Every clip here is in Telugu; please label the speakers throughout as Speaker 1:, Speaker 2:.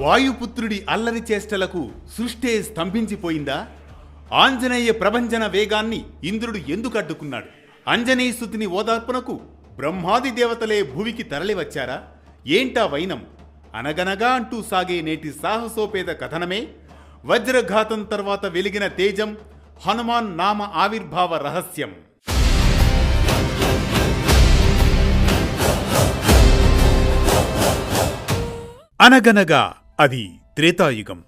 Speaker 1: వాయుపుత్రుడి అల్లరి చేష్టలకు సృష్టే స్తంభించిపోయిందా? ఆంజనేయ ప్రభంజన వేగాన్ని ఇంద్రుడు ఎందుకు అడ్డుకున్నాడు? అంజనేయసుతుని ఓదార్పునకు బ్రహ్మాది దేవతలే భువికి తరలివచ్చారా? ఏంటా వైనం? అనగనగా అంటూ సాగే నేటి సాహసోపేత కథనమే వజ్రఘాతం తర్వాత వెలిగిన తేజం, హనుమాన్ నామ ఆవిర్భావ రహస్యం. అనగనగా అది త్రేతాయుగం.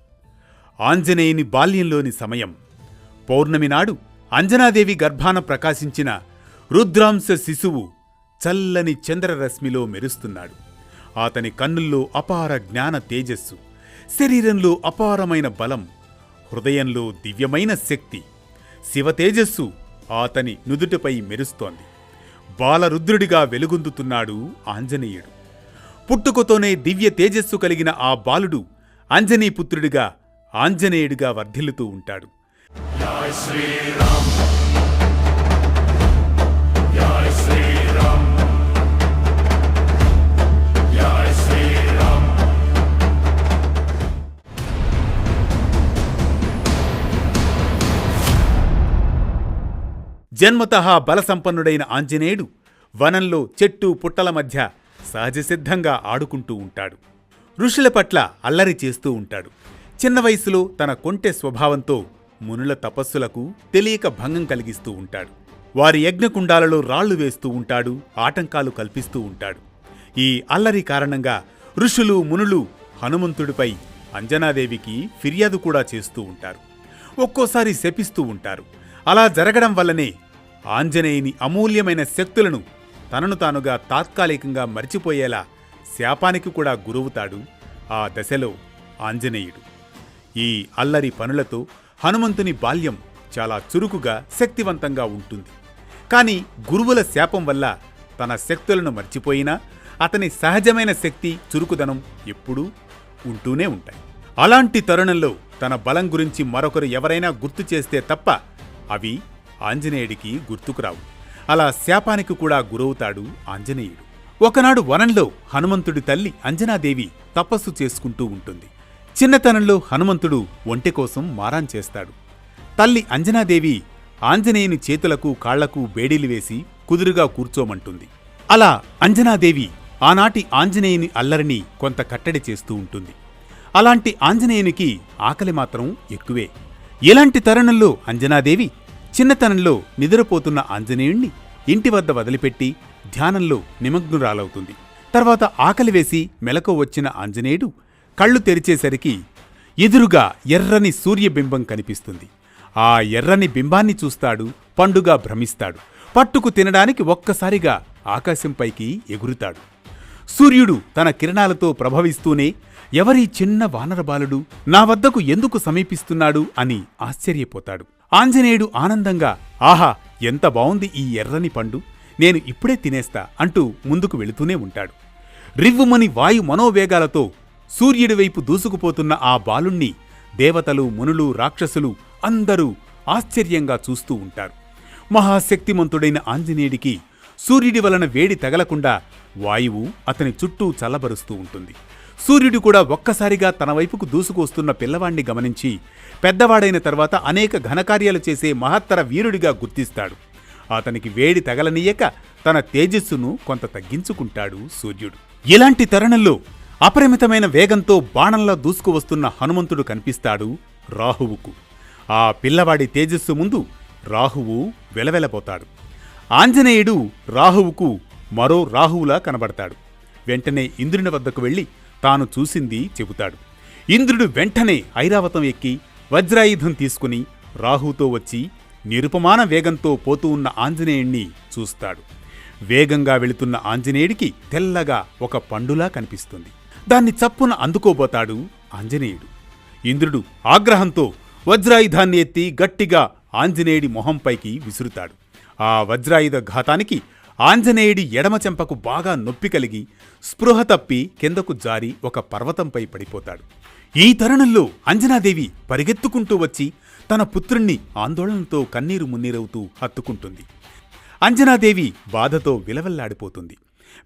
Speaker 1: ఆంజనేయుని బాల్యంలోని సమయం. పౌర్ణమి నాడు అంజనాదేవి గర్భాన ప్రకాశించిన రుద్రాంశ శిశువు చల్లని చంద్రరశ్మిలో మెరుస్తున్నాడు. అతని కన్నుల్లో అపార జ్ఞాన తేజస్సు, శరీరంలో అపారమైన బలం, హృదయంలో దివ్యమైన శక్తి, శివతేజస్సు అతని నుదుటిపై మెరుస్తోంది. బాలరుద్రుడిగా వెలుగొందుతున్నాడు ఆంజనేయుడు. పుట్టుకతోనే దివ్య తేజస్సు కలిగిన ఆ బాలుడు అంజనీపుత్రుడిగా, ఆంజనేయుడిగా వర్ధిల్లుతూ ఉంటాడు. జన్మతః బలసంపన్నుడైన ఆంజనేయుడు వనంలో చెట్టు పుట్టల మధ్య సహజసిద్ధంగా ఆడుకుంటూ ఉంటాడు. ఋషుల పట్ల అల్లరి చేస్తూ ఉంటాడు. చిన్న వయసులో తన కొంటె స్వభావంతో మునుల తపస్సులకు తెలియక భంగం కలిగిస్తూ ఉంటాడు. వారి యజ్ఞకుండాలలో రాళ్లు వేస్తూ ఉంటాడు, ఆటంకాలు కల్పిస్తూ ఉంటాడు. ఈ అల్లరి కారణంగా ఋషులు మునులు హనుమంతుడిపై అంజనాదేవికి ఫిర్యాదు కూడా చేస్తూ ఉంటారు. ఒక్కోసారి శపిస్తూ ఉంటారు. అలా జరగడం వల్లనే ఆంజనేయుని అమూల్యమైన శక్తులను తనను తానుగా తాత్కాలికంగా మరిచిపోయేలా శాపానికి కూడా గురవుతాడు ఆ దశలో ఆంజనేయుడు. ఈ అల్లరి పనులతో హనుమంతుని బాల్యం చాలా చురుకుగా, శక్తివంతంగా ఉంటుంది. కాని గురువుల శాపం వల్ల తన శక్తులను మర్చిపోయినా అతని సహజమైన శక్తి, చురుకుదనం ఎప్పుడూ ఉంటూనే ఉంటాయి. అలాంటి తరుణంలో తన బలం గురించి మరొకరు ఎవరైనా గుర్తు చేస్తే తప్ప అవి ఆంజనేయుడికి గుర్తుకురావు. అలా శాపానికి కూడా గురవుతాడు ఆంజనేయుడు. ఒకనాడు వనంలో హనుమంతుడి తల్లి అంజనాదేవి తపస్సు చేసుకుంటూ ఉంటుంది. చిన్నతనంలో హనుమంతుడు ఒంటె కోసం మారాన్ చేస్తాడు. తల్లి అంజనాదేవి ఆంజనేయుని చేతులకు కాళ్లకు బేడీలు వేసి కుదురుగా కూర్చోమంటుంది. అలా అంజనాదేవి ఆనాటి ఆంజనేయుని అల్లరిని కొంత కట్టడి చేస్తూ ఉంటుంది. అలాంటి ఆంజనేయునికి ఆకలి మాత్రం ఎక్కువే. ఇలాంటి తరుణంలో అంజనాదేవి చిన్నతనంలో నిద్రపోతున్న ఆంజనేయుణ్ణి ఇంటి వద్ద వదిలిపెట్టి ధ్యానంలో నిమగ్నురాలవుతుంది. తర్వాత ఆకలి వేసి మెలకు వచ్చిన ఆంజనేయుడు కళ్ళు తెరిచేసరికి ఎదురుగా ఎర్రని సూర్యబింబం కనిపిస్తుంది. ఆ ఎర్రని బింబాన్ని చూస్తాడు, పండుగా భ్రమిస్తాడు. పట్టుకు తినడానికి ఒక్కసారిగా ఆకాశంపైకి ఎగురుతాడు. సూర్యుడు తన కిరణాలతో ప్రభవిస్తూనే ఎవరీ చిన్న వానరబాలుడు నా వద్దకు ఎందుకు సమీపిస్తున్నాడు అని ఆశ్చర్యపోతాడు. ఆంజనేయుడు ఆనందంగా, ఆహా, ఎంత బావుంది ఈ ఎర్రని పండు, నేను ఇప్పుడే తినేస్తా అంటూ ముందుకు వెళుతూనే ఉంటాడు. రివ్వుమని వాయు మనోవేగాలతో సూర్యుడి వైపు దూసుకుపోతున్న ఆ బాలుణ్ణి దేవతలు, మునులు, రాక్షసులు అందరూ ఆశ్చర్యంగా చూస్తూ ఉంటారు. మహాశక్తిమంతుడైన ఆంజనేయుడికి సూర్యుడి వలన వేడి తగలకుండా వాయువు అతని చుట్టూ చల్లబరుస్తూ ఉంటుంది. సూర్యుడు కూడా ఒక్కసారిగా తన వైపుకు దూసుకొస్తున్న పిల్లవాణ్ణి గమనించి పెద్దవాడైన తర్వాత అనేక ఘనకార్యాలు చేసే మహత్తర వీరుడిగా గుర్తిస్తాడు. అతనికి వేడి తగలనీయక తన తేజస్సును కొంత తగ్గించుకుంటాడు సూర్యుడు. ఇలాంటి తరుణంలో అపరిమితమైన వేగంతో బాణంలా దూసుకువస్తున్న హనుమంతుడు కనిపిస్తాడు రాహువుకు. ఆ పిల్లవాడి తేజస్సు ముందు రాహువు వెలవెలపోతాడు. ఆంజనేయుడు రాహువుకు మరో రాహువులా కనబడతాడు. వెంటనే ఇంద్రుని వద్దకు వెళ్లి తాను చూసింది చెబుతాడు. ఇంద్రుడు వెంటనే ఐరావతం ఎక్కి వజ్రాయుధం తీసుకుని రాహుతో వచ్చి నిరుపమాన వేగంతో పోతూ ఉన్న ఆంజనేయుణ్ణి చూస్తాడు. వేగంగా వెళుతున్న ఆంజనేయుడికి తెల్లగా ఒక పండులా కనిపిస్తుంది. దాన్ని చప్పున అందుకోబోతాడు ఆంజనేయుడు. ఇంద్రుడు ఆగ్రహంతో వజ్రాయుధాన్ని ఎత్తి గట్టిగా ఆంజనేయుడి మొహంపైకి విసురుతాడు. ఆ వజ్రాయుధ ఘాతానికి ఆంజనేయుడి ఎడమ చెంపకు బాగా నొప్పి కలిగి స్పృహ తప్పి కిందకు జారి ఒక పర్వతంపై పడిపోతాడు. ఈ తరుణంలో అంజనాదేవి పరిగెత్తుకుంటూ వచ్చి తన పుత్రుణ్ణి ఆందోళనతో కన్నీరు మున్నీరవుతూ హత్తుకుంటుంది. అంజనాదేవి బాధతో విలవెల్లాడిపోతుంది.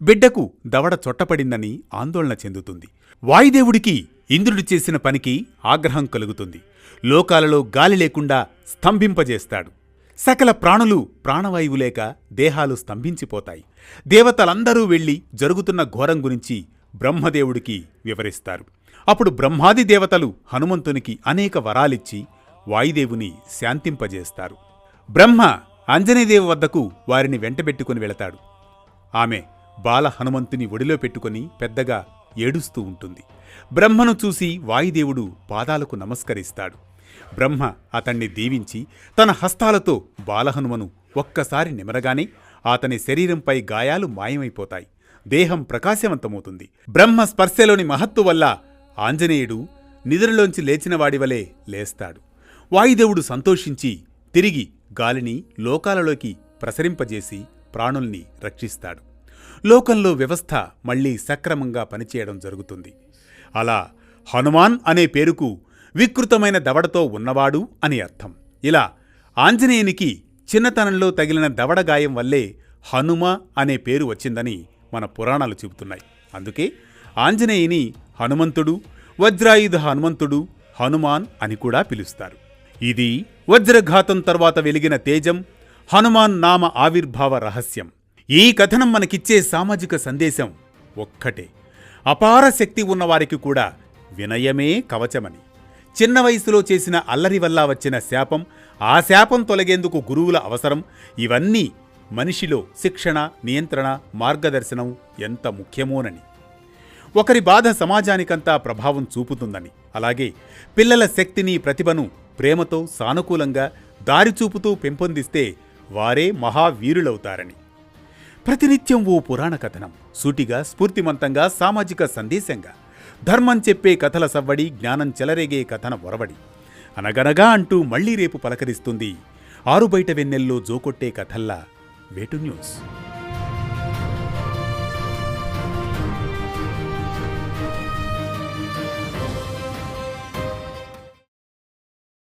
Speaker 1: బిడ్డకు దవడ చొట్టపడిందని ఆందోళన చెందుతుంది. వాయుదేవుడికి ఇంద్రుడు చేసిన పనికి ఆగ్రహం కలుగుతుంది. లోకాలలో గాలి లేకుండా స్తంభింపజేస్తాడు. సకల ప్రాణులు ప్రాణవాయువు లేక దేహాలు స్తంభించిపోతాయి. దేవతలందరూ వెళ్లి జరుగుతున్న ఘోరం గురించి బ్రహ్మదేవుడికి వివరిస్తారు. అప్పుడు బ్రహ్మాది దేవతలు హనుమంతునికి అనేక వరాలిచ్చి వాయుదేవుని శాంతింపజేస్తారు. బ్రహ్మ ఆంజనేయదేవి వద్దకు వారిని వెంటబెట్టుకుని వెళతాడు. ఆమె బాల హనుమంతుని ఒడిలో పెట్టుకుని పెద్దగా ఏడుస్తూ ఉంటుంది. బ్రహ్మను చూసి వాయుదేవుడు పాదాలకు నమస్కరిస్తాడు. బ్రహ్మ అతణ్ణి దీవించి తన హస్తాలతో బాలహనుమను ఒక్కసారి నిమరగానే అతని శరీరంపై గాయాలు మాయమైపోతాయి. దేహం ప్రకాశవంతమవుతుంది. బ్రహ్మ స్పర్శలోని మహత్తు వల్ల ఆంజనేయుడు నిద్రలోంచి లేచినవాడివలే లేస్తాడు. వాయుదేవుడు సంతోషించి తిరిగి గాలిని లోకాలలోకి ప్రసరింపజేసి ప్రాణుల్ని రక్షిస్తాడు. లోకంలో వ్యవస్థ మళ్లీ సక్రమంగా పనిచేయడం జరుగుతుంది. అలా హనుమాన్ అనే పేరుకు వికృతమైన దవడతో ఉన్నవాడు అని అర్థం. ఇలా ఆంజనేయునికి చిన్నతనంలో తగిలిన దవడ గాయం వల్లే హనుమ అనే పేరు వచ్చిందని మన పురాణాలు చెబుతున్నాయి. అందుకే ఆంజనేయుని హనుమంతుడు, వజ్రాయుధ హనుమంతుడు, హనుమాన్ అని కూడా పిలుస్తారు. ఇది వజ్రఘాతం తర్వాత వెలిగిన తేజం, హనుమాన్ నామ ఆవిర్భావ రహస్యం. ఈ కథనం మనకిచ్చే సామాజిక సందేశం ఒక్కటే: అపార శక్తి ఉన్నవారికి కూడా వినయమే కవచమని. చిన్న వయసులో చేసిన అల్లరి వల్ల వచ్చిన శాపం, ఆ శాపం తొలగేందుకు గురువుల అవసరం, ఇవన్నీ మనిషిలో శిక్షణ, నియంత్రణ, మార్గదర్శనం ఎంత ముఖ్యమోనని. ఒకరి బాధ సమాజానికంతా ప్రభావం చూపుతుందని, అలాగే పిల్లల శక్తిని, ప్రతిభను ప్రేమతో సానుకూలంగా దారి చూపుతూ పెంపొందిస్తే వారే మహావీరులవుతారని. ప్రతినిత్యం ఓ పురాణ కథనం, సూటిగా, స్ఫూర్తిమంతంగా, సామాజిక సందేశంగా, ధర్మం చెప్పే కథల సవ్వడి, జ్ఞానం చెలరేగే కథన ఒరవడి. అనగనగా అంటూ మళ్లీ రేపు పలకరిస్తుంది ఆరుబయట వెన్నెల్లో జోకొట్టే కథల్లా వేటు న్యూస్.